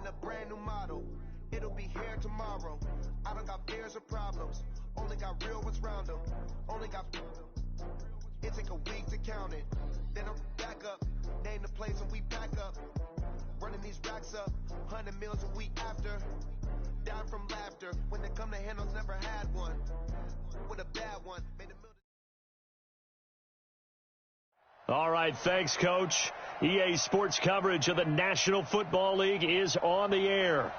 a brand new model. It'll be here tomorrow. I don't got fears or problems. Only got real ones round them. Only got... It take a week to count it. Then I'm back up. Name the place and we pack up. Running these racks up. 100 meals a week after. Down from laughter. When they come to handles, never had one. With a bad one. Made a million. All right, thanks, Coach. EA Sports coverage of the National Football League is on the air.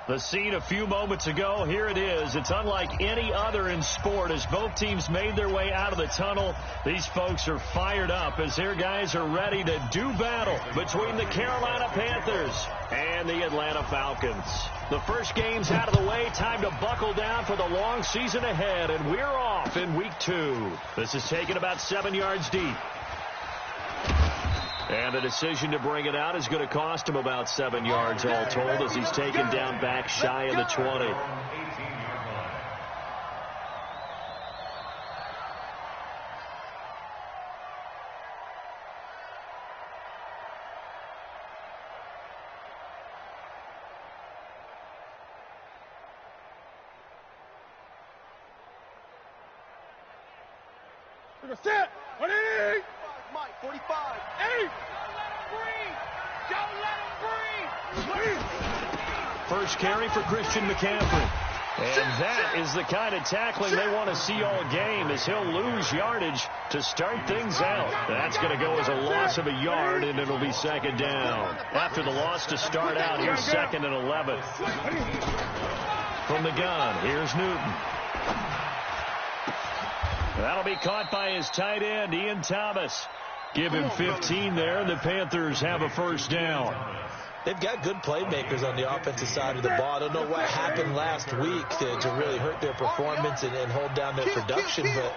The scene a few moments ago, here it is. It's unlike any other in sport as both teams made their way out of the tunnel. These folks are fired up as their guys are ready to do battle between the Carolina Panthers and the Atlanta Falcons. The first game's out of the way. Time to buckle down for the long season ahead, and we're off in week 2. This is taken about 7 yards deep. And the decision to bring it out is going to cost him about 7 yards all told as he's taken down back shy of the 20. Set. 45. Hey! Don't let him breathe! First carry for Christian McCaffrey. And that is the kind of tackling they want to see all game as he'll lose yardage to start things out. That's going to go as a loss of a yard, and it'll be second down. After the loss to start out, here's 2nd and 11. From the gun, here's Newton. That'll be caught by his tight end, Ian Thomas. Give him 15 there, and the Panthers have a first down. They've got good playmakers on the offensive side of the ball. I don't know what happened last week to really hurt their performance and hold down their production, but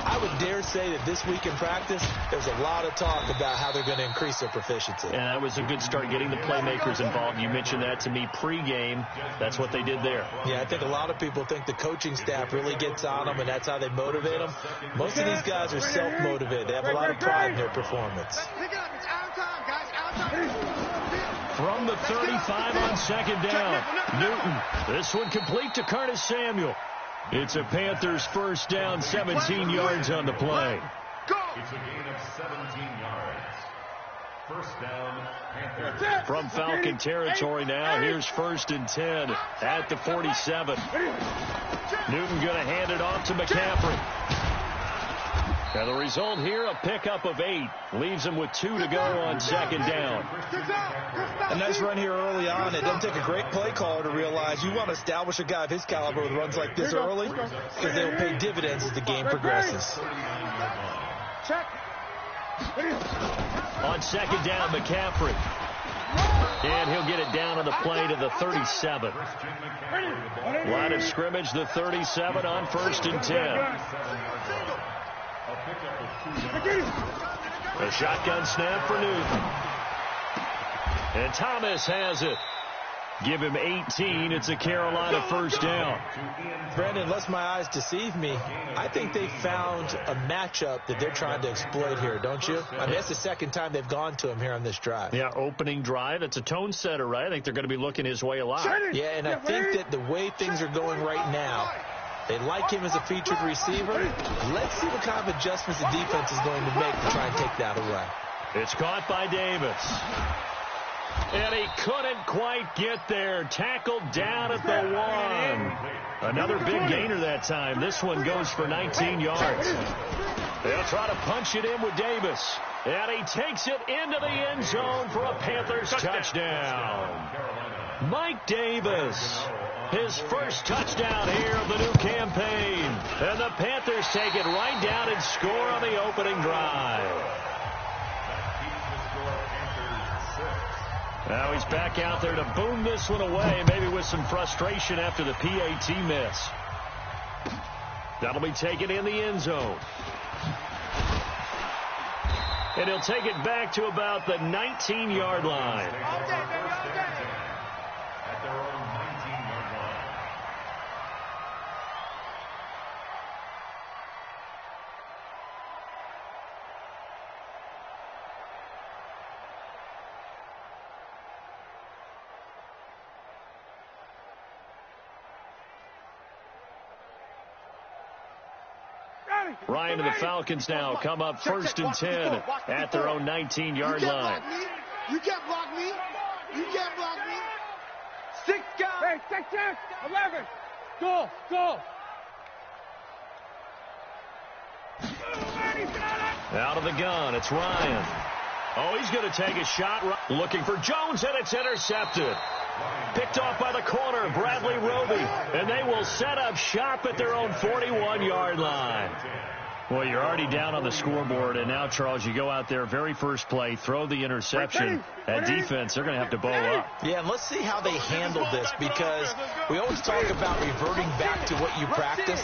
I would dare say that this week in practice, there's a lot of talk about how they're going to increase their proficiency. And that was a good start, getting the playmakers involved. You mentioned that to me pregame. That's what they did there. Yeah, I think a lot of people think the coaching staff really gets on them, and that's how they motivate them. Most of these guys are self-motivated. They have a lot of pride in their performance. Pick it up. It's out of time, guys. Out of time. From the 35 on second down, Newton. This one complete to Curtis Samuel. It's a Panthers first down, 17 yards on the play. It's a gain of 17 yards. First down, Panthers. From Falcon territory now, here's 1st and 10 at the 47. Newton going to hand it off to McCaffrey. And the result here, a pickup of 8. Leaves him with 2 to go on second down. A nice run here early on. It doesn't take a great play caller to realize you want to establish a guy of his caliber with runs like this early because they will pay dividends as the game progresses. On second down, McCaffrey. And he'll get it down on the play to the 37. Line of scrimmage, the 37 on 1st and 10. A shotgun snap for Newton. And Thomas has it. Give him 18. It's a Carolina first down. Brandon, unless my eyes deceive me, I think they found a matchup that they're trying to exploit here, don't you? I mean, that's the second time they've gone to him here on this drive. Yeah, opening drive. It's a tone setter, right? I think they're going to be looking his way a lot. Yeah, and I think that the way things are going right now, they like him as a featured receiver. Let's see what kind of adjustments the defense is going to make to try and take that away. It's caught by Davis. And he couldn't quite get there. Tackled down at the 1. Another big gainer that time. This one goes for 19 yards. They'll try to punch it in with Davis. And he takes it into the end zone for a Panthers touchdown. Mike Davis. His first touchdown here of the new campaign. And the Panthers take it right down and score on the opening drive. Now he's back out there to boom this one away, maybe with some frustration after the PAT miss. That'll be taken in the end zone. And he'll take it back to about the 19-yard line. At their own 19-yard line. Ryan and the Falcons now come up 1st and 10 at their own 19-yard line. You can't block me. You can't block me. 6 guys. Hey, check. 11. Go. Out of the gun, it's Ryan. Oh, he's going to take a shot. Looking for Jones, and it's intercepted. Picked off by the corner, Bradley Roby. And they will set up shop at their own 41-yard line. Well, you're already down on the scoreboard, and now, Charles, you go out there, very first play, throw the interception. That defense, they're going to have to bow up. Yeah, and let's see how they handle this, because we always talk about reverting back to what you practice.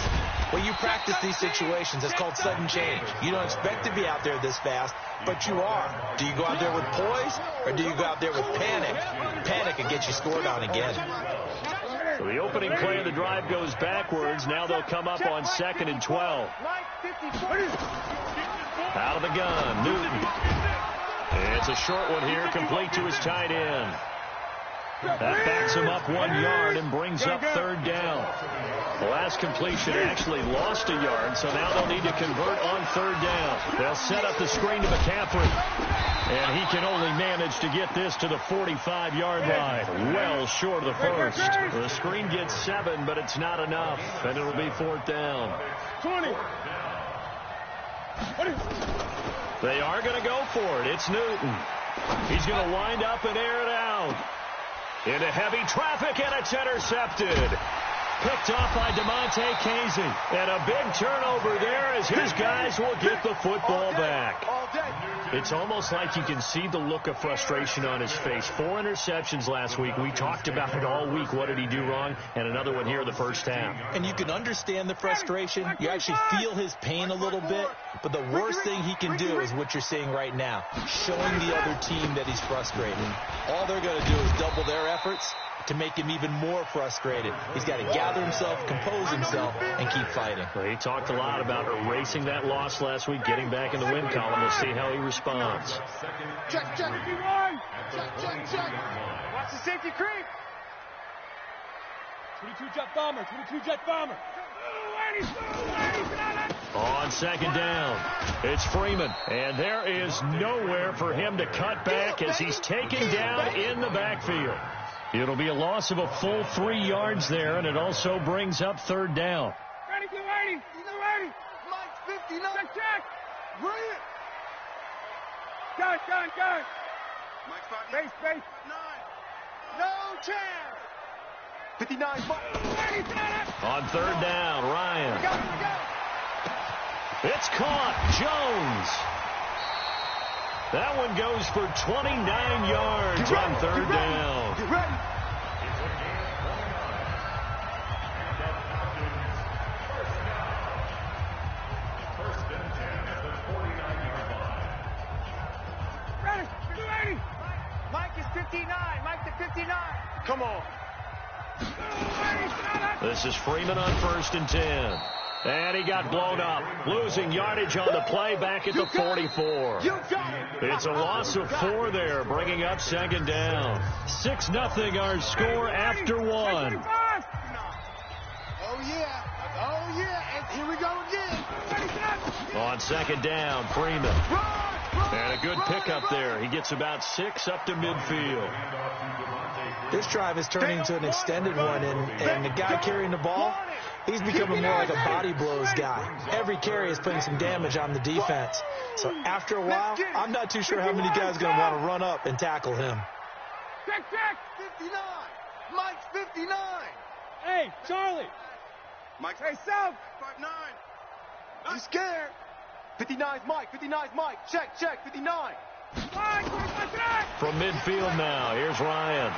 When you practice these situations, it's called sudden change. You don't expect to be out there this fast, but you are. Do you go out there with poise, or do you go out there with panic? Panic and get you scored on again. So the opening play of the drive goes backwards. Now they'll come up on 2nd and 12. Out of the gun, Newton. It's a short one here, complete to his tight end. That backs him up 1 yard and brings up 3rd down. The last completion actually lost a yard, so now they'll need to convert on 3rd down. They'll set up the screen to McCaffrey, and he can only manage to get this to the 45-yard line, well short of the first. The screen gets 7, but it's not enough, and it'll be 4th down. 20. They are going to go for it. It's Newton. He's going to wind up and air it out. Into heavy traffic, and it's intercepted. Picked off by DeMonte Casey. And a big turnover there as his guys will get the football back. It's almost like you can see the look of frustration on his face. 4 interceptions last week. We talked about it all week. What did he do wrong? And another one here in the first half. And you can understand the frustration. You actually feel his pain a little bit. But the worst thing he can do is what you're seeing right now, showing the other team that he's frustrated. All they're going to do is double their efforts to make him even more frustrated. He's got to gather himself, compose himself, and keep fighting. Well, he talked a lot about erasing that loss last week, getting back in the win column. We'll see how he responds. Check. Check. Watch the safety creep. 22-jet bomber. On 2nd down, it's Freeman. And there is nowhere for him to cut back as he's taken down in the backfield. It'll be a loss of a full 3 yards there, and it also brings up 3rd down. Ready. Mike 59. Check. Bring it. Gun. Mike 5. Base. 9. No chance. 59. On 3rd down, Ryan. We got it. It's caught. Jones. That one goes for 29 yards on 3rd down. Get ready. Ready. Mike is 59. Mike to 59. Come on. This is Freeman on 1st and 10. And he got blown up, losing yardage on the play back at the 44. It's a loss of 4 there, bringing up 2nd down. 6-0 our score after 1. Oh, yeah. And here we go again. On 2nd down, Freeman. And a good pickup there. He gets about 6 up to midfield. This drive is turning into an extended one, and the guy carrying the ball, he's becoming more like a body blows guy. Every carry is putting some damage on the defense. So after a while, I'm not too sure how many guys are going to want to run up and tackle him. Check. 59. Mike's 59. Hey, Charlie. Mike. Hey, South. 59. I'm scared. 59's Mike. Check. 59. From midfield now, here's Ryan.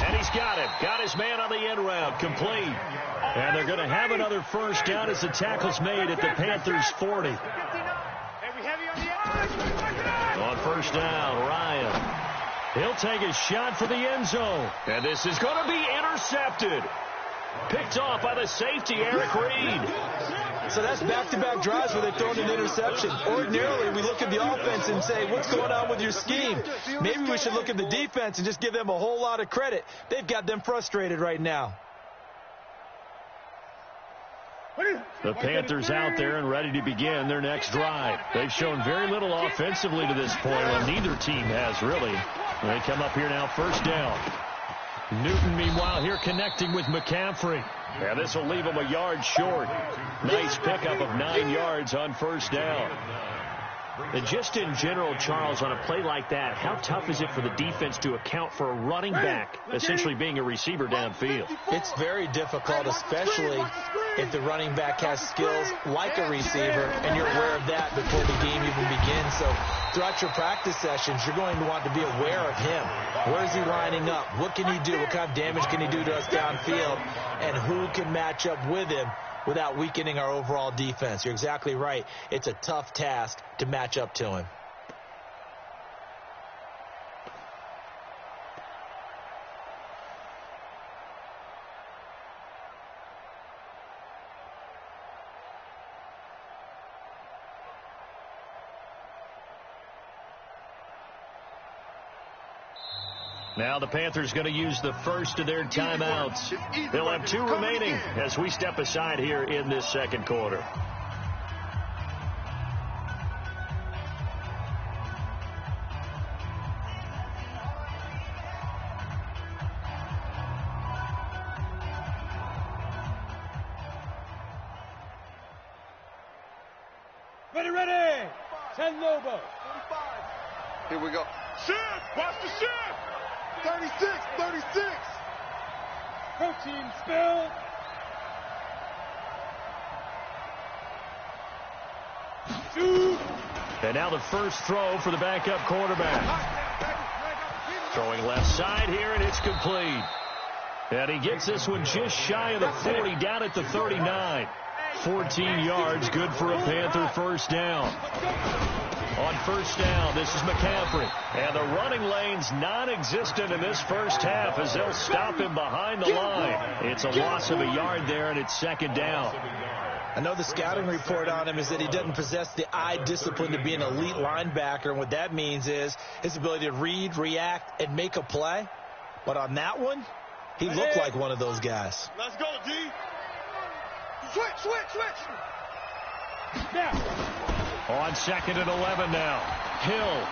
And he's got it. Got his man on the end route, complete. And they're going to have another first down as the tackle's made at the Panthers' 40. On 1st down, Ryan. He'll take a shot for the end zone. And this is going to be intercepted. Picked off by the safety, Eric Reed. So that's back-to-back drives where they're throwing an interception. Ordinarily, we look at the offense and say, what's going on with your scheme? Maybe we should look at the defense and just give them a whole lot of credit. They've got them frustrated right now. The Panthers out there and ready to begin their next drive. They've shown very little offensively to this point, and neither team has really. They come up here now, first down. Newton, meanwhile, here connecting with McCaffrey. And this will leave him a yard short. Nice pickup of 9 yards on first down. And just in general, Charles, on a play like that, how tough is it for the defense to account for a running back essentially being a receiver downfield? It's very difficult, especially if the running back has skills like a receiver, and you're aware of that before the game even begins. So throughout your practice sessions, you're going to want to be aware of him. Where is he lining up? What can he do? What kind of damage can he do to us downfield? And who can match up with him without weakening our overall defense? You're exactly right. It's a tough task to match up to him. Now the Panthers going to use the first of their timeouts. They'll have 2 remaining as we step aside here in this second quarter. Ready. 10 Lobo. Here we go. Shift. Watch the shift. 36. Protein spill. And now the first throw for the backup quarterback. Throwing left side here, and it's complete. And he gets this one just shy of the 40, down at the 39. 14 yards, good for a Panther first down. On first down, this is McCaffrey. And the running lane's non-existent in this first half as they'll stop him behind the line. It's a loss of a yard there, and it's second down. I know the scouting report on him is that he doesn't possess the eye discipline to be an elite linebacker, and what that means is his ability to read, react, and make a play. But on that one, he looked like one of those guys. Let's go, D. Switch. Now. On second and 11 now. Hill.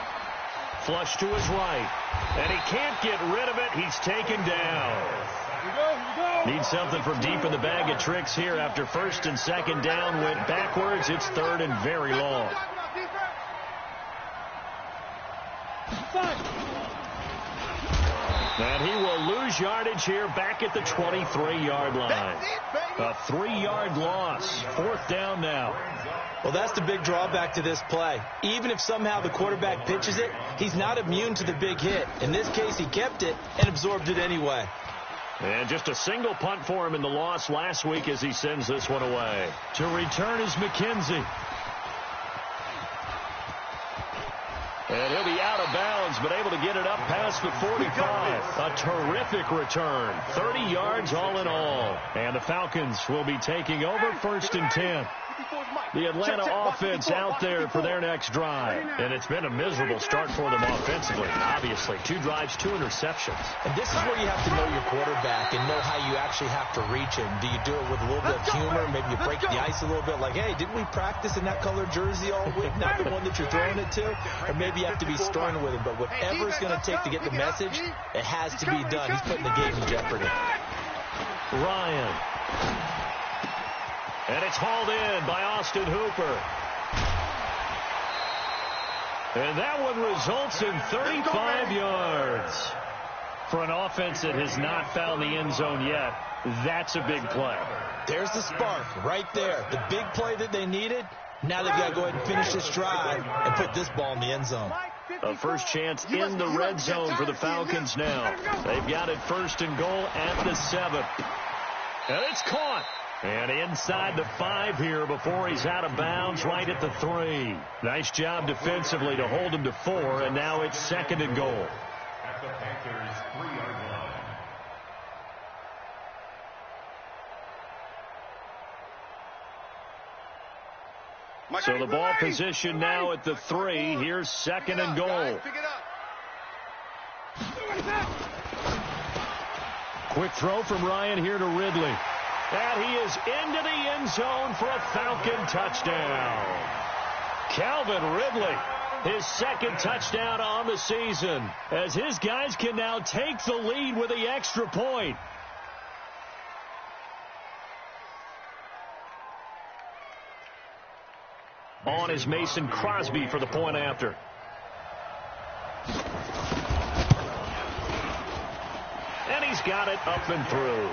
Flush to his right. And he can't get rid of it. He's taken down. Here we go. Needs something from deep in the bag of tricks here after first and second down went backwards. It's third and very long. And he will lose yardage here back at the 23-yard line. A 3-yard loss. Fourth down now. Well, that's the big drawback to this play. Even if somehow the quarterback pitches it, he's not immune to the big hit. In this case, he kept it and absorbed it anyway. And just a single punt for him in the loss last week as he sends this one away. To return is McKenzie. And he'll be out of bounds, but able to get it up past the 45. A terrific return. 30 yards all in all. And the Falcons will be taking over first and 10. The Atlanta offense out there for their next drive. And it's been a miserable start for them offensively. Obviously, 2 drives, 2 interceptions. And this is where you have to know your quarterback and know how you actually have to reach him. Do you do it with a little bit of humor? Maybe you break the ice a little bit like, hey, didn't we practice in that colored jersey all week? Not the one that you're throwing it to? Or maybe you have to be stern with him. But whatever it's going to take to get the message, it has to be done. He's putting the game in jeopardy. Ryan. And it's hauled in by Austin Hooper. And that one results in 35 yards. For an offense that has not found the end zone yet, that's a big play. There's the spark right there. The big play that they needed. Now they've got to go ahead and finish this drive and put this ball in the end zone. A first chance in the red zone for the Falcons now. They've got it first and goal at the 7. And it's caught. And inside the 5 here before he's out of bounds right at the 3. Nice job defensively to hold him to 4, and now it's second and goal. At the Panthers' 3-yard line. So the ball position now at the 3. Here's second and goal. Quick throw from Ryan here to Ridley. And he is into the end zone for a Falcon touchdown. Calvin Ridley, his second touchdown on the season, as his guys can now take the lead with the extra point. On is Mason Crosby for the point after. And he's got it up and through.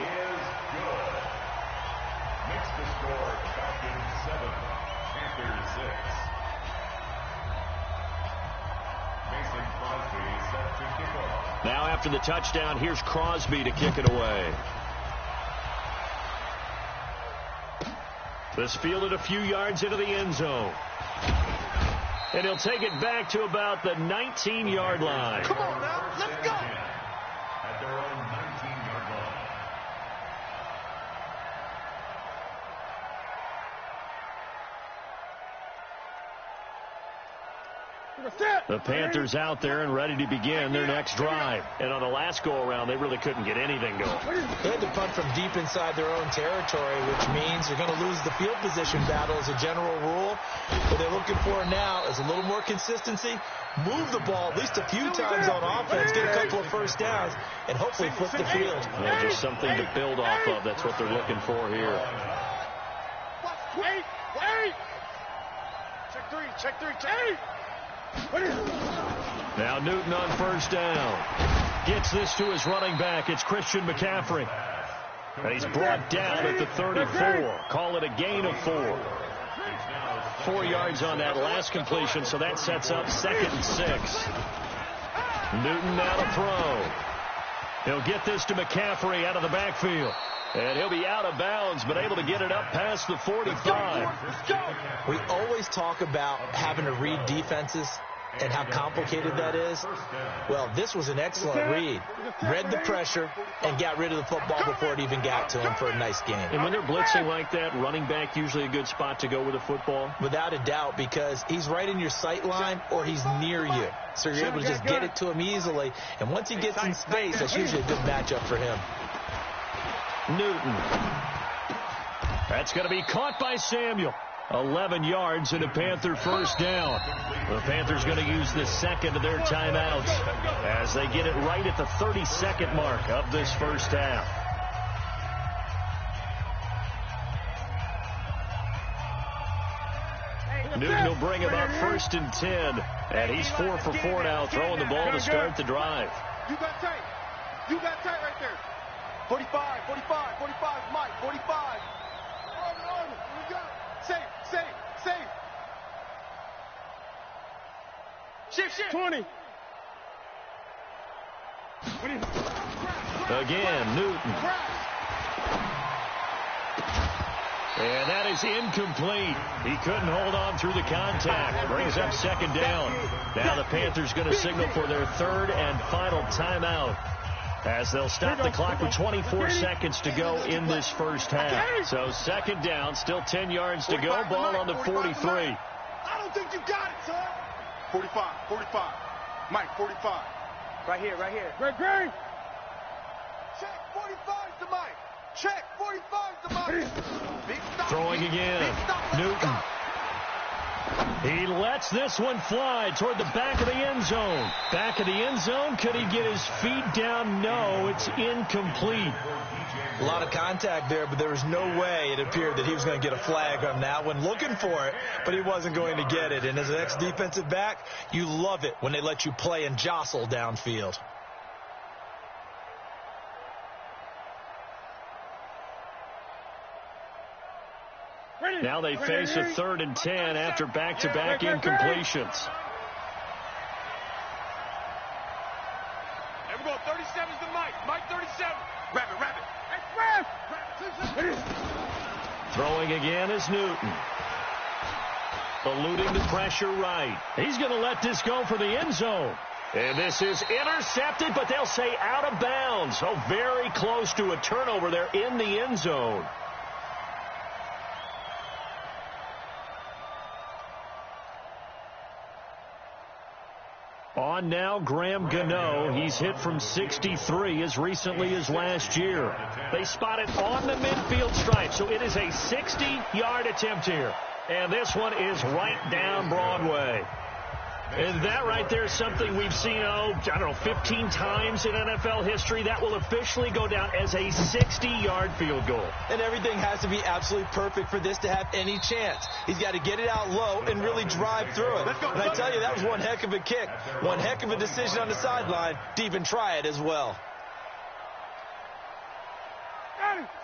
Makes the score Falcons 7, Panthers 6. Mason Crosby set to kick off. Now after the touchdown, here's Crosby to kick it away. This fielded a few yards into the end zone. And he'll take it back to about the 19-yard line. Come on now, let's go. At their own 19-yard line. The Panthers out there and ready to begin their next drive. And on the last go-around, they really couldn't get anything going. They had to punt from deep inside their own territory, which means you're going to lose the field position battle as a general rule. What they're looking for now is a little more consistency, move the ball at least a few times on offense, get a couple of first downs, and hopefully flip the field. Well, just something to build off of. That's what they're looking for here. Wait. Check three. Now Newton on first down. Gets this to his running back. It's Christian McCaffrey. And he's brought down at the 34. Call it a gain of 4. 4 yards on that last completion, so that sets up 2nd and 6. Newton now to throw. He'll get this to McCaffrey out of the backfield. And he'll be out of bounds, but able to get it up past the 45. We always talk about having to read defenses and how complicated that is. Well, this was an excellent read. Read the pressure and got rid of the football before it even got to him for a nice game. And when they're blitzing like that, running back usually a good spot to go with the football? Without a doubt, because he's right in your sight line or he's near you. So you're able to just get it to him easily. And once he gets in space, that's usually a good matchup for him. Newton. That's going to be caught by Samuel. 11 yards and a Panther first down. The Panthers going to use the second of their timeouts as they get it right at the 32nd mark of this first half. Newton will bring him up 1st and 10. And he's 4 for 4 now, throwing the ball to start the drive. You got tight right there. 45, Mike, 45. Order. We got it. Safe. Shift. 20. Again, Newton. And that is incomplete. He couldn't hold on through the contact. Brings up 2nd down. Now the Panthers going to signal for their 3rd and final timeout, as they'll stop the clock with 24 seconds to go in this first half. So 2nd down, still 10 yards to go. Ball on the 43. I don't think you got it, son. 45. Mike, 45. Right here. Great. Check 45 to Mike. Check 45 to Mike. Throwing again. Newton. He lets this one fly toward the back of the end zone. Back of the end zone. Could he get his feet down? No, it's incomplete. A lot of contact there, but there was no way it appeared that he was going to get a flag on that one. Looking for it, but he wasn't going to get it. And as an ex-defensive back, you love it when they let you play and jostle downfield. Now they face a 3rd and 10 after back-to-back incompletions. There we go. 37's to Mike. Mike 37. Rabbit. Throwing again is Newton. Eluding the pressure right. He's going to let this go for the end zone. And this is intercepted, but they'll say out of bounds. So very close to a turnover there in the end zone. On now, Graham Gano. He's hit from 63 as recently as last year. They spot it on the midfield stripe, so it is a 60-yard attempt here. And this one is right down Broadway. And that right there is something we've seen, 15 times in NFL history. That will officially go down as a 60-yard field goal. And everything has to be absolutely perfect for this to have any chance. He's got to get it out low and really drive through it. And I tell you, that was one heck of a kick. One heck of a decision on the sideline to even try it as well.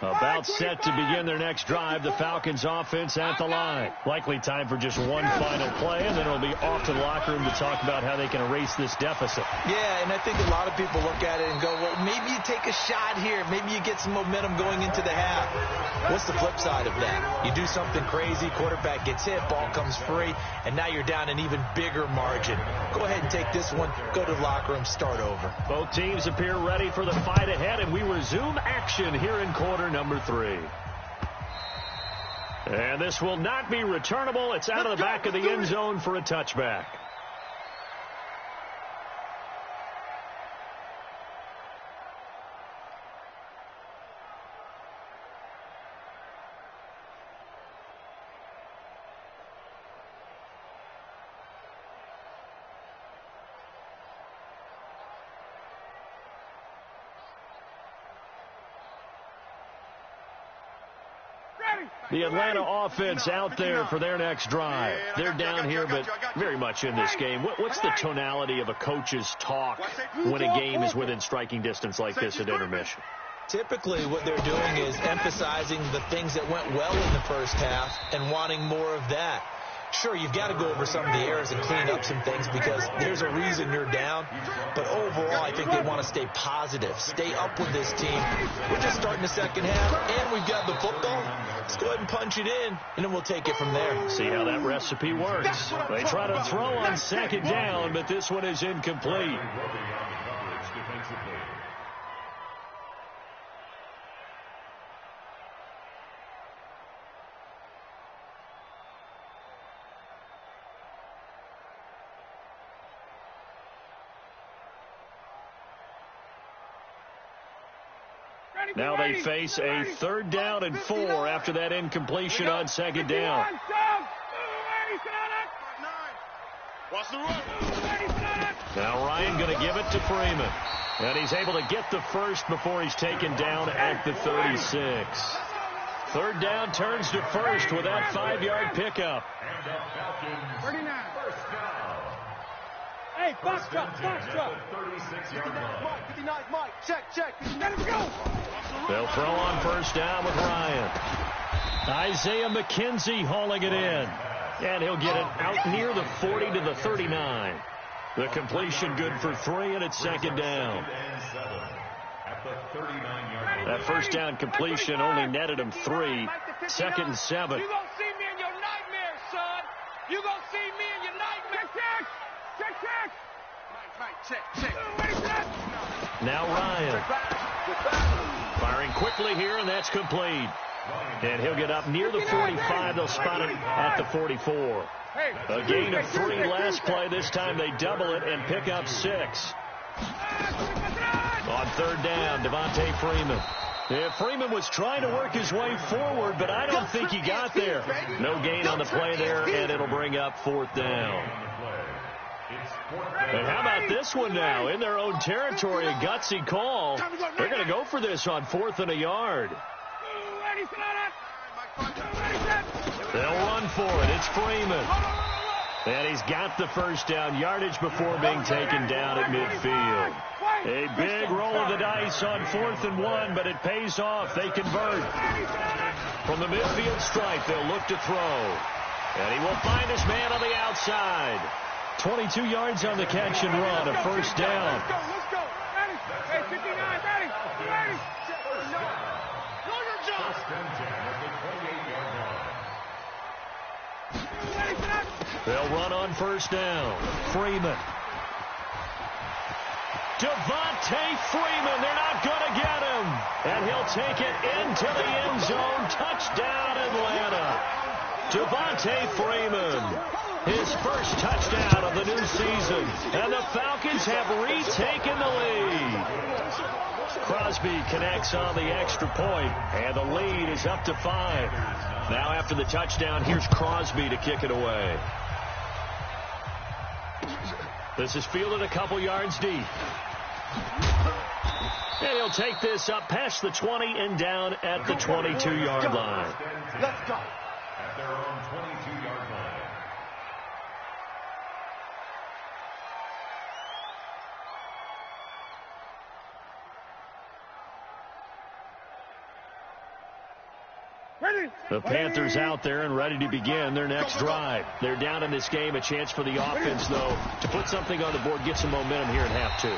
About set to begin their next drive, the Falcons offense at the line. Likely time for just one final play, and then it'll be off to the locker room to talk about how they can erase this deficit. Yeah, and I think a lot of people look at it and go, well, maybe you take a shot here. Maybe you get some momentum going into the half. What's the flip side of that? You do something crazy, quarterback gets hit, ball comes free, and now you're down an even bigger margin. Go ahead and take this one, go to the locker room, start over. Both teams appear ready for the fight ahead, and we resume action here in quarter number 3. And this will not be returnable. It's out of the back of the end zone for a touchback. The Atlanta offense out there for their next drive. They're down here, but very much in this game. What's the tonality of a coach's talk when a game is within striking distance like this at intermission? Typically, what they're doing is emphasizing the things that went well in the first half and wanting more of that. Sure, you've got to go over some of the errors and clean up some things because there's a reason you're down. But overall, I think they want to stay positive, stay up with this team. We're just starting the second half, and we've got the football. Let's go ahead and punch it in, and then we'll take it from there. See how that recipe works. They try to throw on second down, but this one is incomplete. Now they face a 3rd down and 4 after that incompletion on second down. Now Ryan going to give it to Freeman. And he's able to get the first before he's taken down at the 36. 3rd down turns to first with that 5-yard pickup. Hey, box truck. 59, Mike, check. Let him go. They'll throw on first down with Ryan. Isaiah McKenzie hauling it in. And he'll get it out near the 40 to the 39. The completion good for 3, and it's second down. That first down completion only netted him 3. 2nd and 7. You gonna see me in your nightmares, son. You gonna see me in your nightmares. Check. Now Ryan. Firing quickly here, and that's complete. And he'll get up near the 45. They'll spot it at the 44. A gain of 3 last play. This time they double it and pick up 6. On 3rd down, Devontae Freeman. Yeah, Freeman was trying to work his way forward, but I don't think he got there. No gain on the play there, and it'll bring up 4th down. And how about this one now? In their own territory, a gutsy call. They're going to go for this on 4th and a yard. They'll run for it. It's Freeman. And he's got the first down yardage before being taken down at midfield. A big roll of the dice on 4th and 1, but it pays off. They convert. From the midfield stripe, they'll look to throw. And he will find his man on the outside. 22 yards on the catch and run, a first down. Let's go. Hey, 59, Daddy. Ready. Know your job. They'll run on first down. Freeman. Devontae Freeman. They're not going to get him. And he'll take it into the end zone. Touchdown, Atlanta. Devontae Freeman. his first touchdown of the new season. And the Falcons have retaken the lead. Crosby connects on the extra point, and the lead is up to 5. Now after the touchdown, here's Crosby to kick it away. This is fielded a couple yards deep. And he'll take this up past the 20 and down at the 22-yard line. Let's go. At their own 22-yard line. The Panthers out there and ready to begin their next drive. They're down in this game. A chance for the offense, though, to put something on the board, get some momentum here in half 2.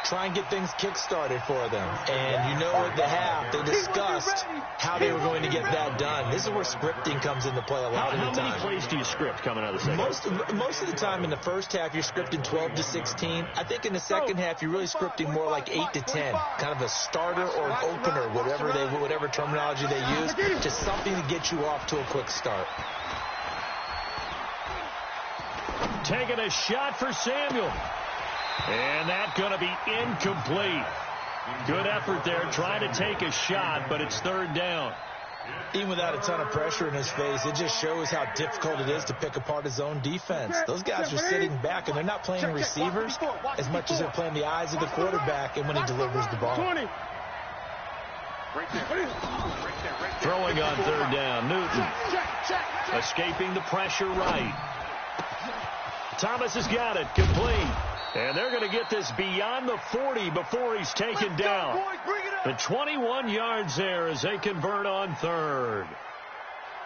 Try and get things kick-started for them. And you know at the half, they discussed how they were going to get that done. This is where scripting comes into play a lot of the time. How many plays do you script coming out of the second? Most of the time in the first half, you're scripting 12 to 16. I think in the second half, you're really scripting more like 8 to 10. Kind of a starter or an opener, whatever terminology they use. Just something to get you off to a quick start. Taking a shot for Samuel. And that's going to be incomplete. Good effort there, trying to take a shot, but it's third down. Even without a ton of pressure in his face, it just shows how difficult it is to pick apart his own defense. Those guys are sitting back, and they're not playing receivers as much as they're playing the eyes of the quarterback and when he delivers the ball. Throwing on third down, Newton. Escaping the pressure right. Thomas has got it, complete. And they're going to get this beyond the 40 before he's taken down. The 21 yards there as they convert on third.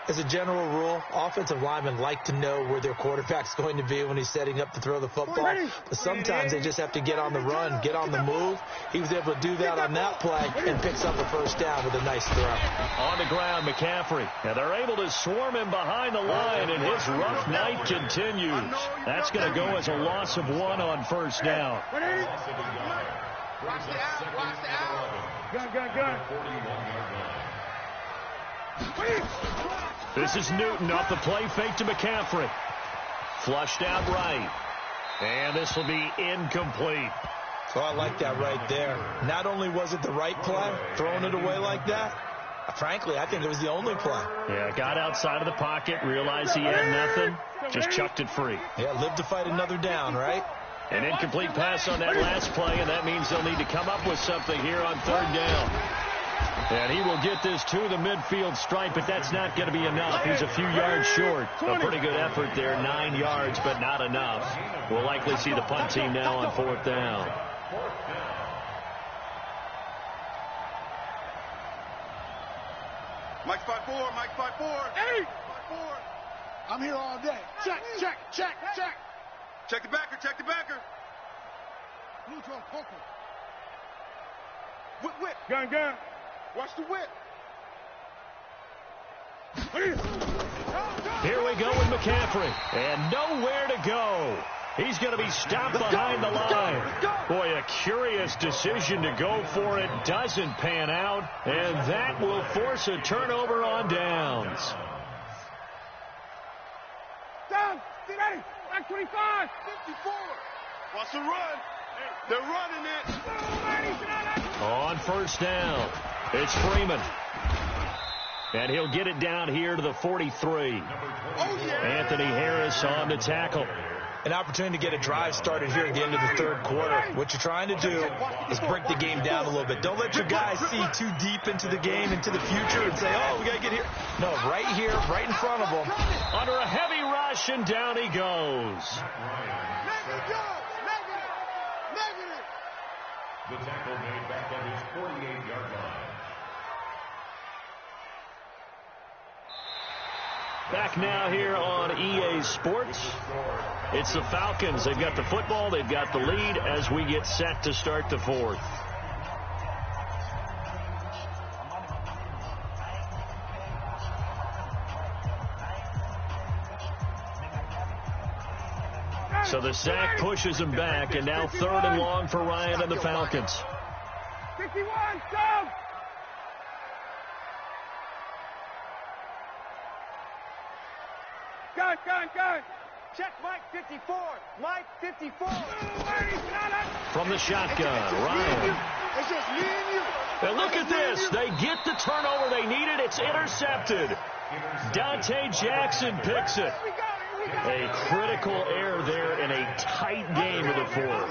As a general rule, offensive linemen like to know where their quarterback's going to be when he's setting up to throw the football. But sometimes they just have to get on the run, get on the move. He was able to do that on that play and picks up a first down with a nice throw. On the ground, McCaffrey. And they're able to swarm him behind the line, and his rough night continues. That's going to go as a loss of 1 on first down. Watch the out. Gun. This is Newton off the play fake to McCaffrey. Flushed out right. And this will be incomplete. So I like that right there. Not only was it the right play, throwing it away like that, frankly, I think it was the only play. Yeah, got outside of the pocket, realized he had nothing, just chucked it free. Yeah, live to fight another down, right? An incomplete pass on that last play, and that means they'll need to come up with something here on third down. And he will get this to the midfield stripe, but that's not going to be enough. He's a few yards short. A pretty good effort there, 9 yards, but not enough. We'll likely see the punt team now on fourth down. Mike 5-4, Mike 5-4. Hey! 5-4. I'm here all day. Check. Check the backer. Blue drone, Poker. Whip. Gun. Watch the whip. Here we go with McCaffrey. And nowhere to go. He's going to be stopped behind the line. Boy, a curious decision to go for it. Doesn't pan out. And that will force a turnover on downs. Down. Get ready. Back 25. 54. Watch the run. They're running it. On first down, it's Freeman. And he'll get it down here to the 43. Anthony Harris on the tackle. An opportunity to get a drive started here at the end of the third quarter. What you're trying to do is break the game down a little bit. Don't let your guys see too deep into the game, into the future, and say, oh, we got to get here. No, right here, right in front of them. Under a heavy rush, and down he goes. Negative. The tackle made back at his 48-yard line. Back now here on EA Sports. It's the Falcons. They've got the football. They've got the lead as we get set to start the fourth. So the sack pushes him back, and now third and long for Ryan and the Falcons. 51, go! Gun. Check Mike 54. Mike 54. From the shotgun, Ryan. It's just me and you. And look at this. They get the turnover they needed. It's intercepted. Dante Jackson picks it. A critical error there in a tight game of the fourth.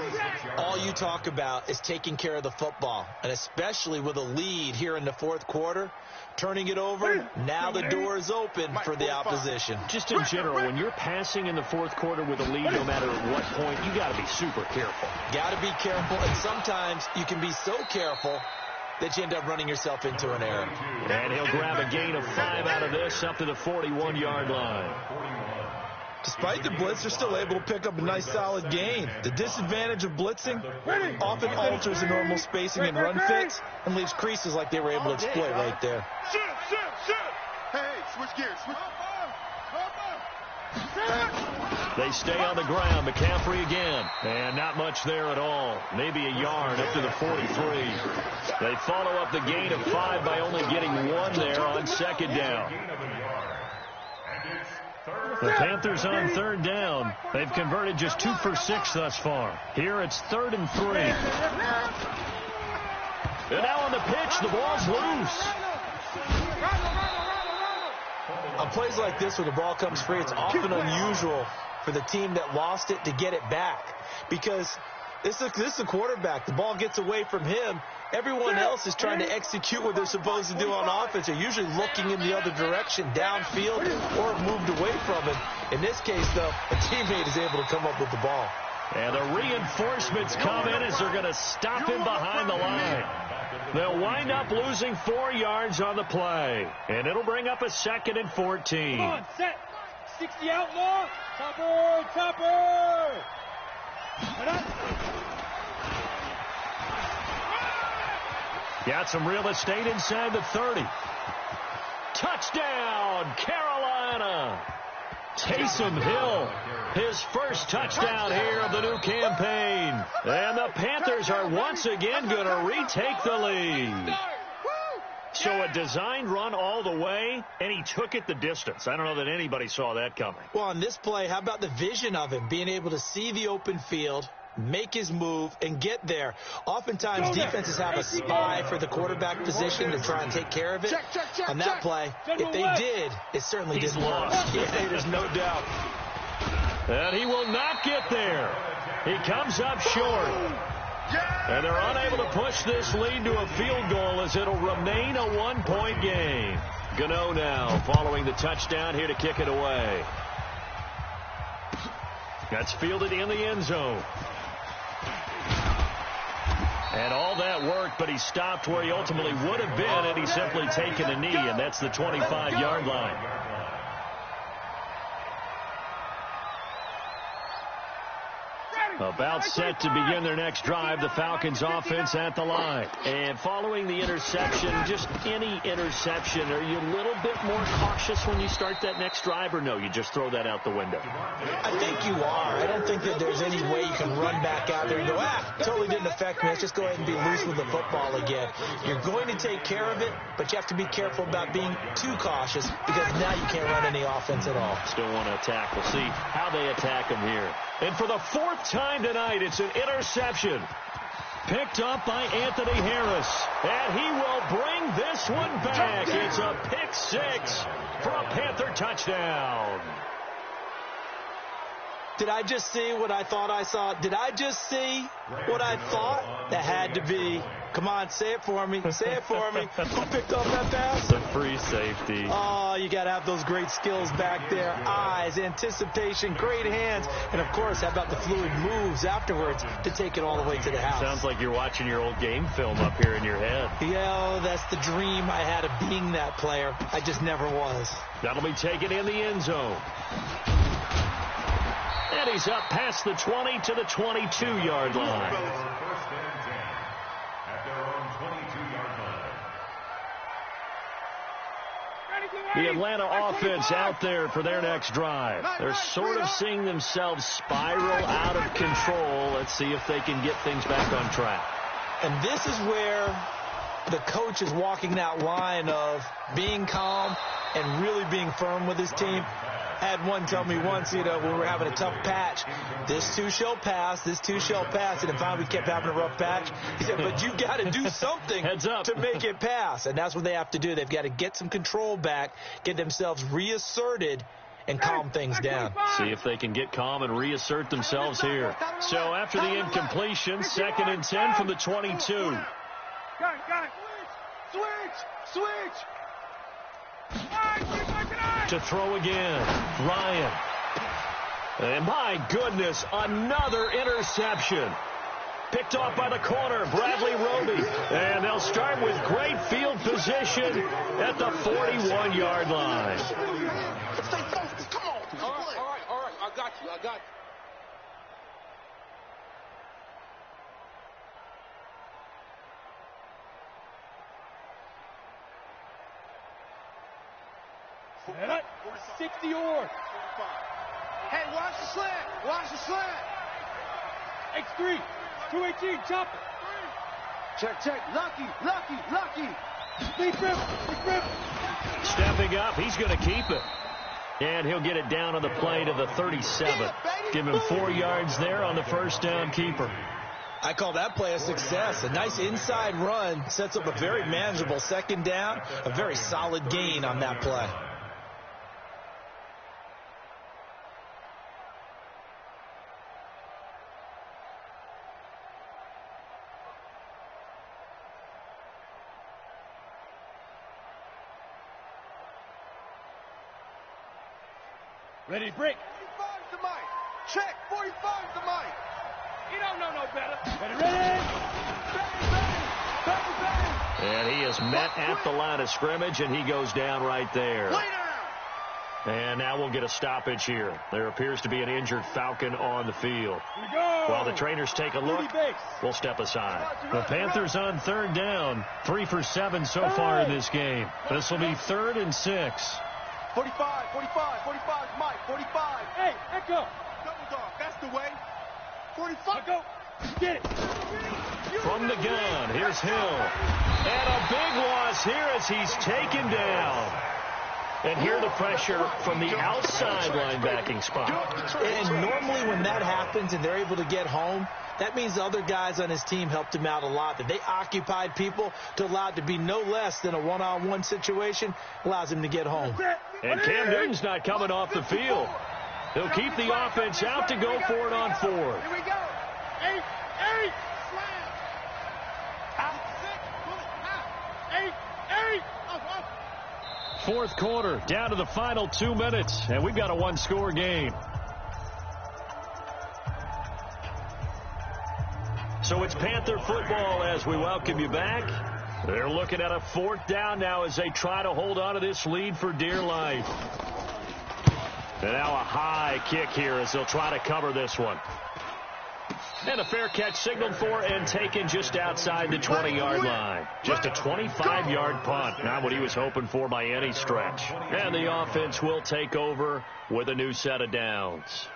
All you talk about is taking care of the football, and especially with a lead here in the fourth quarter, turning it over, now the door is open for the opposition. Just in general, when you're passing in the fourth quarter with a lead, no matter at what point, you got to be super careful. Got to be careful, and sometimes you can be so careful that you end up running yourself into an error. And he'll grab a gain of 5 out of this up to the 41-yard line. Despite the blitz, they're still able to pick up a nice solid gain. The disadvantage of blitzing often alters the normal spacing and run fits and leaves creases like they were able to exploit right there. Hey, switch gears. They stay on the ground. McCaffrey again. And not much there at all. Maybe a yard up to the 43. They follow up the gain of 5 by only getting 1 there on second down. The Panthers on third down. They've converted just 2 for 6 thus far. Here it's 3rd and 3. And now on the pitch, the ball's loose. On plays like this, when the ball comes free, it's often unusual for the team that lost it to get it back. Because this is a quarterback. The ball gets away from him. Everyone else is trying to execute what they're supposed to do on offense. They're usually looking in the other direction, downfield, or moved away from it. In this case, though, a teammate is able to come up with the ball. And the reinforcements come in as they're going to stop him behind the line. They'll wind up losing 4 yards on the play. And it'll bring up a 2nd and 14. Come on, set. 60 outlaw. Topper. Got some real estate inside the 30. Touchdown, Carolina. Taysom Hill, his first touchdown here of the new campaign. And the Panthers are once again going to retake the lead. So a designed run all the way, and he took it the distance. I don't know that anybody saw that coming. Well, on this play, how about the vision of him, being able to see the open field, make his move, and get there. Oftentimes, defenses have a spy for the quarterback position to try and take care of it. On that play, if they did, it certainly didn't work. Yeah, there's no doubt. And he will not get there. He comes up short. And they're unable to push this lead to a field goal as it'll remain a 1-point game. Gano now following the touchdown here to kick it away. That's fielded in the end zone. And all that worked, but he stopped where he ultimately would have been, and he's simply taken a knee, and that's the 25-yard line. About set to begin their next drive, the Falcons offense at the line. And following the interception, just any interception, are you a little bit more cautious when you start that next drive, or no, you just throw that out the window? I think you are. I don't think that there's any way you can run back out there and go, totally didn't affect me. Let's just go ahead and be loose with the football again. You're going to take care of it, but you have to be careful about being too cautious because now you can't run any offense at all. Still want to attack. We'll see how they attack him here. And for the 4th time tonight, it's an interception. Picked up by Anthony Harris. And he will bring this one back. It's a pick 6 for a Panther touchdown. Did I just see what I thought I saw? Did I just see what I thought? That had to be. Come on, say it for me. Say it for me. Who picked up that pass? The free safety. Oh, you got to have those great skills back there. Eyes, anticipation, great hands. And, of course, how about the fluid moves afterwards to take it all the way to the house? Sounds like you're watching your old game film up here in your head. Yeah, that's the dream I had of being that player. I just never was. That'll be taken in the end zone. And he's up past the 20 to the 22-yard line. First and 10 at their own 22-yard line. The Atlanta offense out there for their next drive. They're sort of seeing themselves spiral out of control. Let's see if they can get things back on track. And this is where the coach is walking that line of being calm and really being firm with his team. I had one tell me once, when we were having a tough patch, this too shall pass, this too shall pass. And then finally we kept having a rough patch. He said, but you got to do something to make it pass. And that's what they have to do. They've got to get some control back, get themselves reasserted, and calm things down. See if they can get calm and reassert themselves here. So after the incompletion, 2nd and 10 from the 22. Switch! To throw again, Ryan. And my goodness, another interception. Picked off by the corner, Bradley Roby. And they'll start with great field position at the 41-yard line. Stay focused. Come on. All right. I got you. Set up. 60 or. Hey, watch the slant. X3. 218. Chop it. Check. Lucky. Big rip. Stepping up, he's going to keep it. And he'll get it down on the play to the 37. Give him 4 yards there on the first down keeper. I call that play a success. A nice inside run sets up a very manageable 2nd down, a very solid gain on that play. Ready, break. 45's the mic. Check. 45's the mic. You don't know no better. Ready. Bang. And he is met at the line of scrimmage, and he goes down right there. Lay down. And now we'll get a stoppage here. There appears to be an injured Falcon on the field. Here we go. While the trainers take a look, we'll step aside. The Panthers on 3rd down. 3 for 7 so far in this game. This will be 3rd and 6. 45, Mike, 45. Hey, echo. Double dog, that's the way. 45. Go. Get it. From the gun, here's Hill. And a big loss here as he's taken down. And here the pressure from the outside linebacking spot. And normally when that happens and they're able to get home, that means the other guys on his team helped him out a lot. That they occupied people to allow it to be no less than a one-on-one situation, allows him to get home. And Cam Newton's not coming off the field. He'll keep the offense out to go for it on 4. Here we go. 8. Slam. Out. 6. 8. 4th quarter, down to the final 2 minutes, and we've got a 1-score game. So it's Panther football as we welcome you back. They're looking at a 4th down now as they try to hold on to this lead for dear life. And now a high kick here as they'll try to cover this one. And a fair catch signaled for and taken just outside the 20-yard line. Just a 25-yard punt. Not what he was hoping for by any stretch. And the offense will take over with a new set of downs.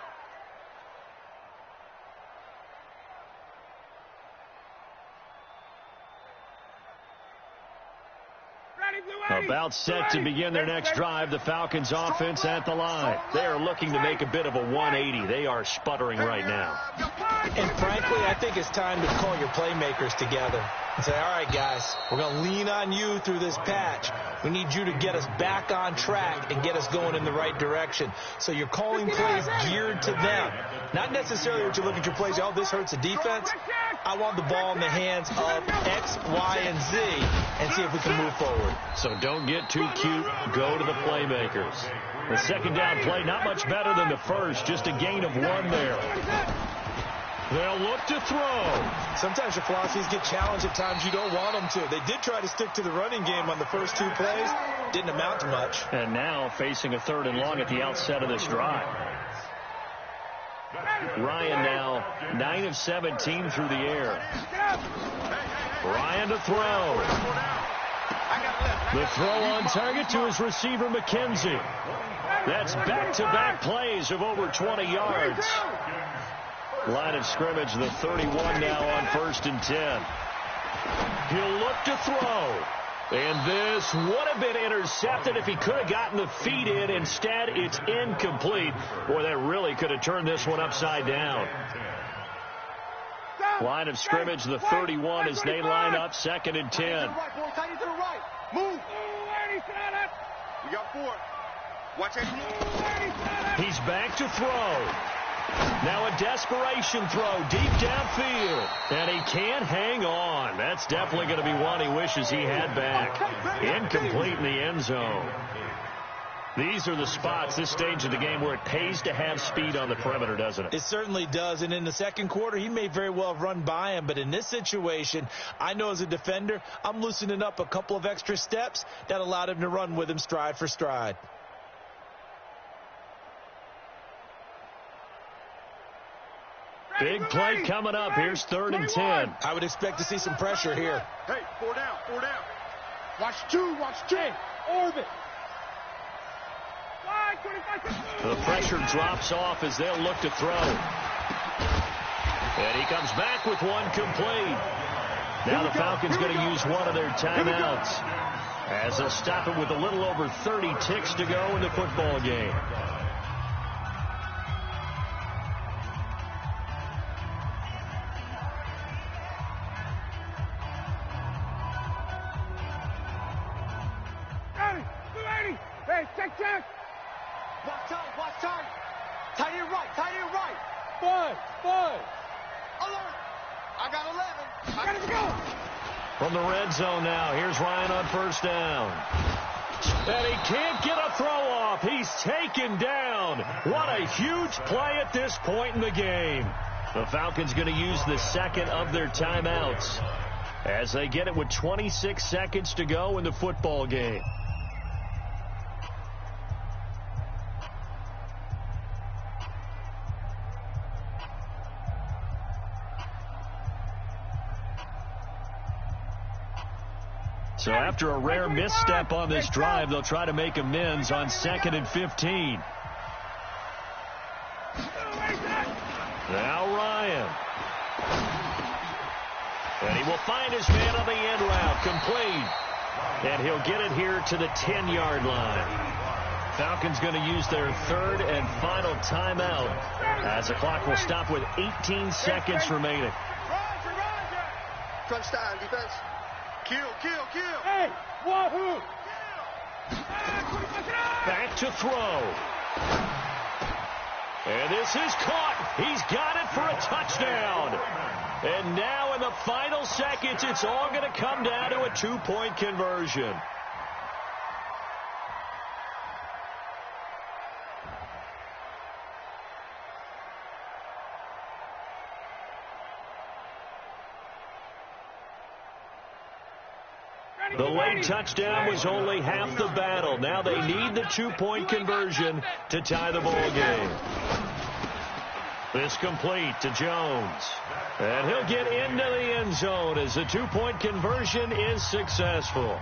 About set to begin their next drive, the Falcons offense at the line. They are looking to make a bit of a 180. They are sputtering right now. And frankly, I think it's time to call your playmakers together and say, all right, guys, we're going to lean on you through this patch. We need you to get us back on track and get us going in the right direction. So you're calling plays geared to them. Not necessarily what you look at your plays, oh, this hurts the defense. I want the ball in the hands of X, Y, and Z and see if we can move forward. So don't get too cute. Go to the playmakers. The 2nd down play, not much better than the first. Just a gain of 1 there. They'll look to throw. Sometimes your philosophies get challenged at times you don't want them to. They did try to stick to the running game on the first 2 plays. Didn't amount to much. And now facing a 3rd and long at the outset of this drive. Ryan now 9 of 17 through the air. Ryan to throw. The throw on target to his receiver, McKenzie. That's back-to-back plays of over 20 yards. Line of scrimmage, the 31 now on 1st and 10. He'll look to throw. And this would have been intercepted if he could have gotten the feet in. Instead, it's incomplete. Boy, that really could have turned this one upside down. Line of scrimmage, the 31, as they line up, 2nd and 10. Move. You got 4. Watch it. He's back to throw. Now a desperation throw deep downfield. And he can't hang on. That's definitely going to be one he wishes he had back. Incomplete in the end zone. These are the spots, this stage of the game, where it pays to have speed on the perimeter, doesn't it? It certainly does. And in the second quarter, he may very well have run by him. But in this situation, I know as a defender, I'm loosening up a couple of extra steps that allowed him to run with him stride for stride. Big play coming up. Here's 3rd and 10. I would expect to see some pressure here. Hey, 4 down, 4 down. Watch 2, watch 2. Orbit. The pressure drops off as they'll look to throw. And he comes back with one complete. Now the Falcons going to use one of their timeouts as they'll stop it with a little over 30 ticks to go in the football game. Hey, check. Watch time. Tight end right. 5. Alert. I got 11. I gotta go. From the red zone now, here's Ryan on 1st down. And he can't get a throw off. He's taken down. What a huge play at this point in the game. The Falcons going to use the 2nd of their timeouts as they get it with 26 seconds to go in the football game. So after a rare misstep on this drive, they'll try to make amends on 2nd and 15. Now Ryan. And he will find his man on the end route. Complete. And he'll get it here to the 10-yard line. Falcons going to use their 3rd and final timeout as the clock will stop with 18 seconds remaining. Crunch time, defense. Kill. Hey, wahoo! Back to throw. And this is caught. He's got it for a touchdown. And now in the final seconds, it's all going to come down to a 2-point conversion. The late touchdown was only half the battle. Now they need the 2-point conversion to tie the ball game. This complete to Jones. And he'll get into the end zone as the 2-point conversion is successful.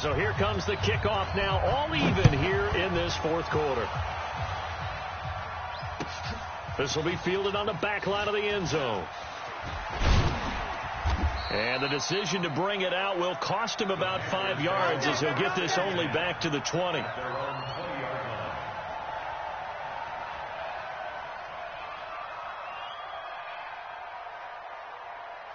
So here comes the kickoff now, all even here in this 4th quarter. This will be fielded on the back line of the end zone. And the decision to bring it out will cost him about 5 yards as he'll get this only back to the 20.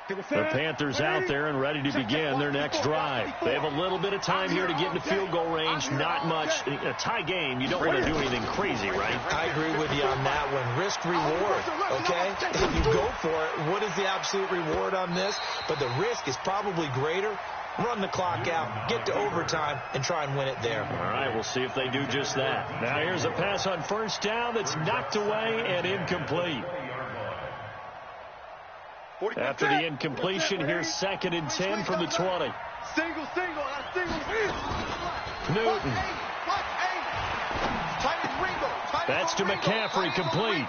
The Panthers out there and ready to begin their next drive. They have a little bit of time here to get into field goal range. Not much. In a tie game, you don't want to do anything crazy, right? I agree with you on that one. Risk reward, okay? If you go for it, what is the absolute reward on this? But the risk is probably greater. Run the clock out, get to overtime, and try and win it there. All right, we'll see if they do just that. Now here's a pass on 1st down that's knocked away and incomplete. After the incompletion, here's 2nd and 10 from the 20. Single. Newton. That's to McCaffrey, complete.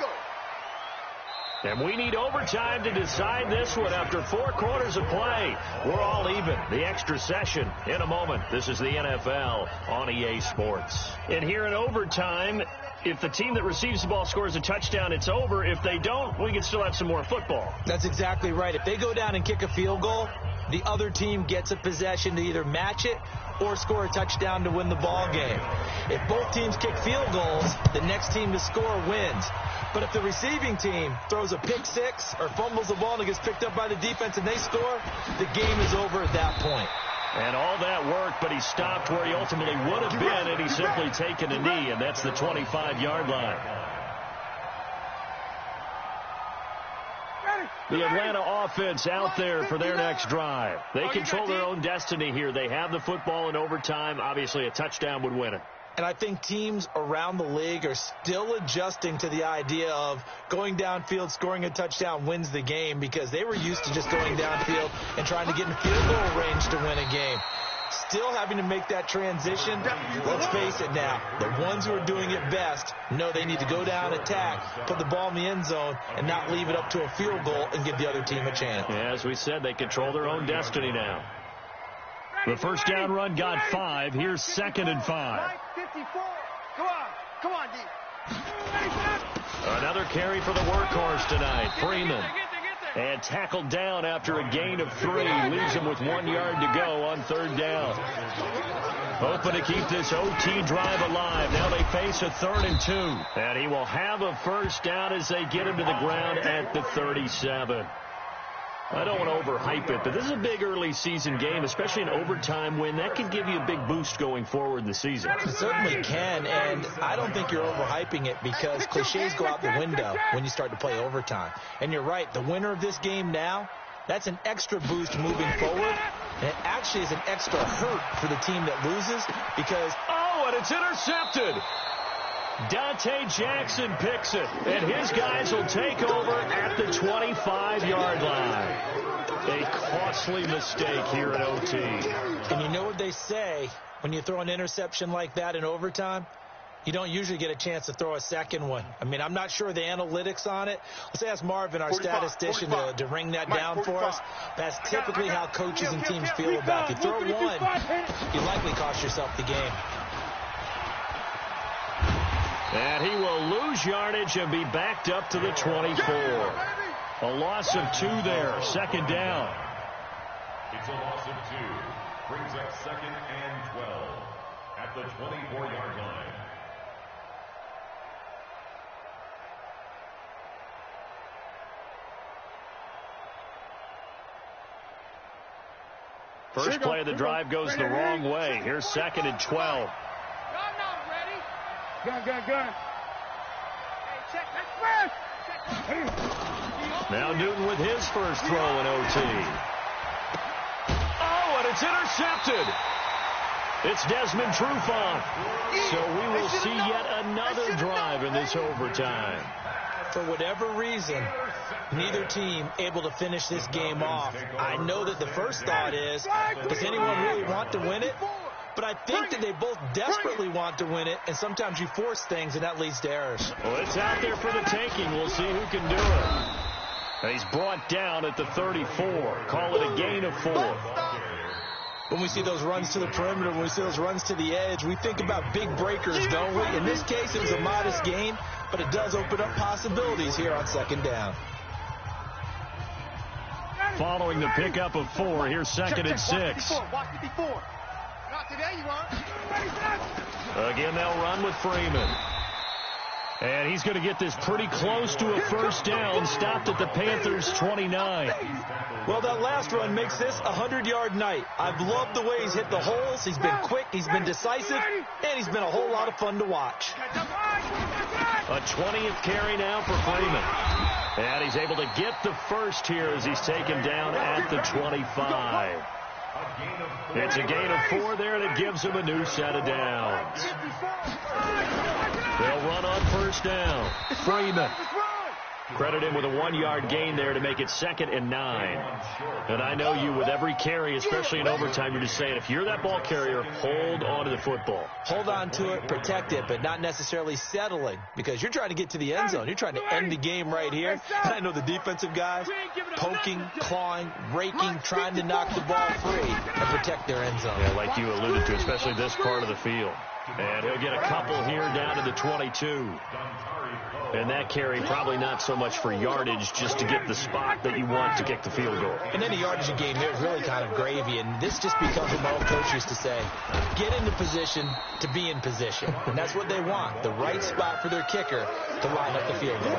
And we need overtime to decide this one after 4 quarters of play. We're all even. The extra session in a moment. This is the NFL on EA Sports. And here in overtime, if the team that receives the ball scores a touchdown, it's over. If they don't, we can still have some more football. That's exactly right. If they go down and kick a field goal, the other team gets a possession to either match it or score a touchdown to win the ball game. If both teams kick field goals, the next team to score wins. But if the receiving team throws a pick six or fumbles the ball and it gets picked up by the defense and they score, the game is over at that point. And all that worked, but he stopped where he ultimately would have been, and he's simply taken a knee, and that's the 25-yard line. The Atlanta offense out there for their next drive. They control their own destiny here. They have the football in overtime. Obviously, a touchdown would win it. And I think teams around the league are still adjusting to the idea of going downfield, scoring a touchdown wins the game, because they were used to just going downfield and trying to get in field goal range to win a game. Still having to make that transition. Let's face it now, the ones who are doing it best know they need to go down, attack, put the ball in the end zone, and not leave it up to a field goal and give the other team a chance. Yeah, as we said, they control their own destiny now. The first down run got 5. Here's 2nd and 5. 54. Come on, D. Another carry for the workhorse tonight, Freeman. And tackled down after a gain of 3. Leaves him with 1 yard to go on 3rd down. Hoping to keep this OT drive alive. Now they face a 3rd and 2. And he will have a first down as they get him to the ground at the 37. I don't want to overhype it, but this is a big early season game, especially an overtime win. That could give you a big boost going forward in the season. It certainly can, and I don't think you're overhyping it, because cliches go out the window when you start to play overtime. And you're right, the winner of this game now, that's an extra boost moving forward, and it actually is an extra hurt for the team that loses, because... Oh, and it's intercepted! Dante Jackson picks it, and his guys will take over at the 25-yard line. A costly mistake here at OT. And you know what they say, when you throw an interception like that in overtime, you don't usually get a chance to throw a second one. I mean, I'm not sure the analytics on it. Let's ask Marvin, our statistician, to ring that down for us. That's typically how coaches and teams feel about it. If you throw one, you likely cost yourself the game. And he will lose yardage and be backed up to the 24. A loss of 2 there. 2nd down. It's a loss of 2. Brings up 2nd and 12 at the 24-yard line. First play of the drive goes the wrong way. Here's 2nd and 12. Gun. Hey, check. That's first. Now Newton with his first throw in OT. Oh, and it's intercepted. It's Desmond Trufant. So we will see yet another drive in this overtime. For whatever reason, neither team able to finish this game off. I know that the first thought is, does anyone really want to win it? But I think that they both desperately want to win it, and sometimes you force things, and that leads to errors. Well, it's out there for the taking. We'll see who can do it. And he's brought down at the 34. Call it a gain of 4. When we see those runs to the perimeter, when we see those runs to the edge, we think about big breakers, don't we? In this case, it was a modest gain, but it does open up possibilities here on 2nd down. Following the pickup of 4, here's 2nd and 6. Watch 54. Not today, you won't. Again, they'll run with Freeman. And he's going to get this pretty close to a first down, stopped at the Panthers' 29. Well, that last run makes this a 100-yard night. I've loved the way he's hit the holes. He's been quick, he's been decisive, and he's been a whole lot of fun to watch. A 20th carry now for Freeman. And he's able to get the first here as he's taken down at the 25. It's a gain of 4 there, and it gives him a new set of downs. They'll run on first down. Freeman. Credit him with a 1-yard gain there to make it 2nd and 9. And I know you, with every carry, especially in overtime, you're just saying, if you're that ball carrier, hold on to the football. Hold on to it, protect it, but not necessarily settling, because you're trying to get to the end zone. You're trying to end the game right here. And I know the defensive guys poking, clawing, raking, trying to knock the ball free and protect their end zone. Yeah, like you alluded to, especially this part of the field. And he'll get a couple here down to the 22. And that carry probably not so much for yardage, just to get the spot that you want to kick the field goal. In any yardage game, there's really kind of gravy, and this just becomes what my old coach used to say, get into position to be in position. And that's what they want, the right spot for their kicker to line up the field goal.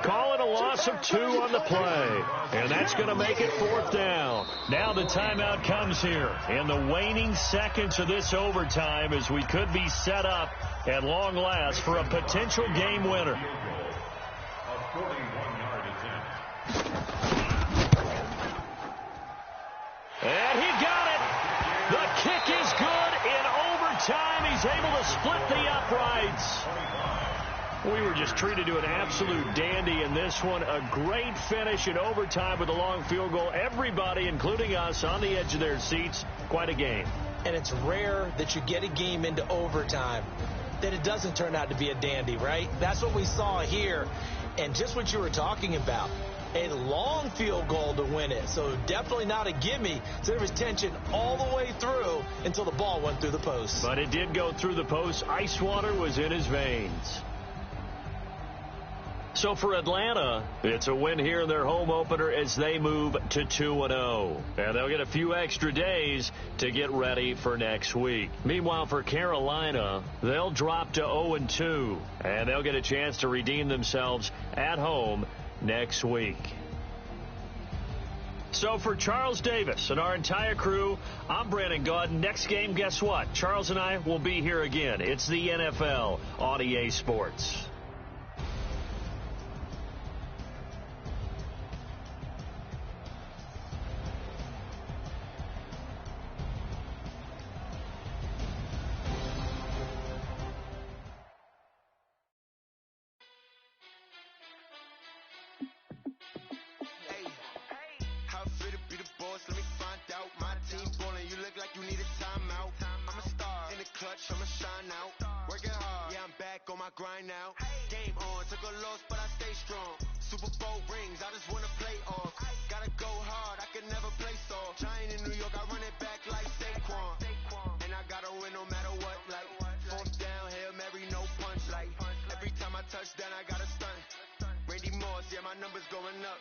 Call it a loss of 2 on the play, and that's going to make it 4th down. Now the timeout comes here in the waning seconds of this overtime, as we could be set up at long last for a potential game winner. A 41-yard attempt. And he got it. The kick is good. In overtime, he's able to split the uprights. We were just treated to an absolute dandy in this one. A great finish in overtime with a long field goal. Everybody, including us, on the edge of their seats. Quite a game. And it's rare that you get a game into overtime that it doesn't turn out to be a dandy, right? That's what we saw here. And just what you were talking about, a long field goal to win it. So definitely not a gimme. So there was tension all the way through until the ball went through the post. But it did go through the post. Ice water was in his veins. So for Atlanta, it's a win here in their home opener as they move to 2-0. And they'll get a few extra days to get ready for next week. Meanwhile, for Carolina, they'll drop to 0-2. And they'll get a chance to redeem themselves at home next week. So for Charles Davis and our entire crew, I'm Brandon Gaudin. Next game, guess what? Charles and I will be here again. It's the NFL on EA Sports. I'ma shine out, working hard, yeah, I'm back on my grind now. Game on, took a loss, but I stay strong. Super Bowl rings, I just wanna play off. Gotta go hard, I can never play soft. Giant in New York, I run it back like Saquon. And I gotta win no matter what, like 4th down, Hail Mary, no punch. Like every time I touch down, I gotta stunt. Randy Moss, yeah, my numbers going up.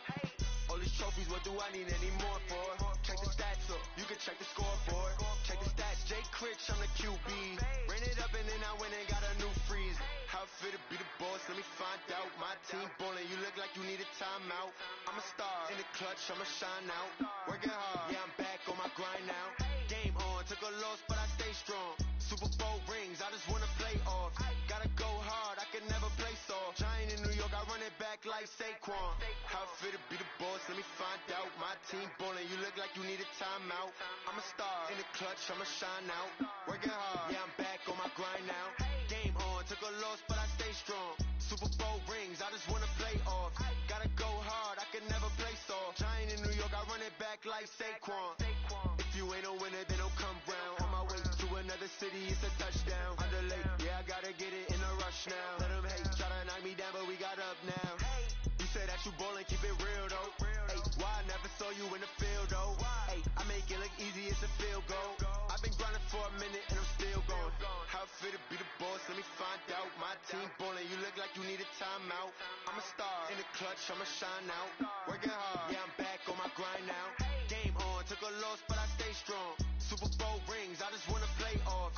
All these trophies, what do I need any more for? Check the stats up, you can check the scoreboard. Check the stats, Jay Critch, I'm the QB. Ran it up and then I went and got a new freeze. How fit to be the boss, let me find out. My team ballin', you look like you need a timeout. I'm a star, in the clutch, I'ma shine out. Working hard, yeah, I'm back on my grind now. Game on, took a loss, but I stay strong. Super Bowl rings, I just wanna play off. Gotta go hard, I can never play soft. Giant in New York, I run it back like Saquon. How fit to be the boss, let me find out. My team ballin', you look like you need a timeout. I'm a star, in the clutch, I'ma shine out. Working hard, yeah, I'm back on my grind now. Game on, took a loss, but I stay strong. Super Bowl rings, I just wanna play off. Gotta go hard, I can never play soft. Giant in New York, I run it back like Saquon. If you ain't a winner, then don't come round. On my way to another city, it's a touchdown. Underlay, yeah, I gotta get it in a rush now. Let them hate, try to knock me down, but we got up now. You say that you ballin', keep it real though. Hey, why I never saw you in the field though? Hey, I make it look easy, it's a field goal. I've been grinding for a minute and I'm still going. How fit to be the boss, let me find out. My team ballin', you look like you need a timeout. I'm a star, in the clutch, I'ma shine out. Working hard, yeah, I'm back on my grind now. Game on, took a loss, but I stay strong. Super Bowl rings, I just wanna play off.